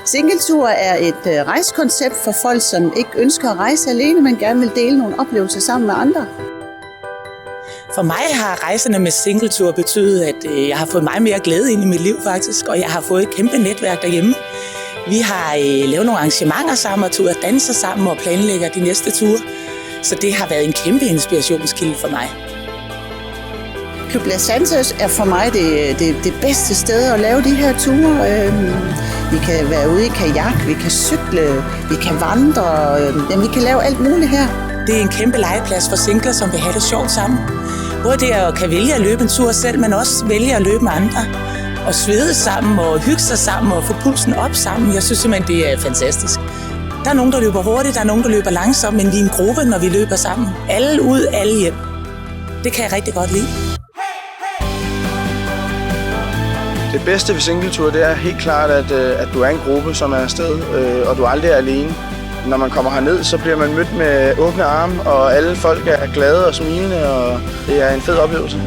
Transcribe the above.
Singletur er et rejsekoncept for folk, som ikke ønsker at rejse alene, men gerne vil dele nogle oplevelser sammen med andre. For mig har rejserne med singletur betydet, at jeg har fået meget mere glæde ind i mit liv faktisk, og jeg har fået et kæmpe netværk derhjemme. Vi har lavet nogle arrangementer sammen og taget at danse sammen og planlægger de næste ture. Så det har været en kæmpe inspirationskilde for mig. Club La Santos er for mig det bedste sted at lave de her ture. Vi kan være ude i kajak, vi kan cykle, vi kan vandre, vi kan lave alt muligt her. Det er en kæmpe legeplads for singler, som vil have det sjovt sammen. Både det at kan vælge at løbe en tur selv, men også vælge at løbe med andre. Og svede sammen og hygge sig sammen og få pulsen op sammen. Jeg synes simpelthen, det er fantastisk. Der er nogen, der løber hurtigt, der er nogen, der løber langsomt, men vi er en gruppe, når vi løber sammen. Alle ud, alle hjem. Det kan jeg rigtig godt lide. Det bedste ved singletur, det er helt klart, at du er en gruppe, som er afsted, og du aldrig er alene. Når man kommer herned, så bliver man mødt med åbne arme, og alle folk er glade og smilende, og det er en fed oplevelse.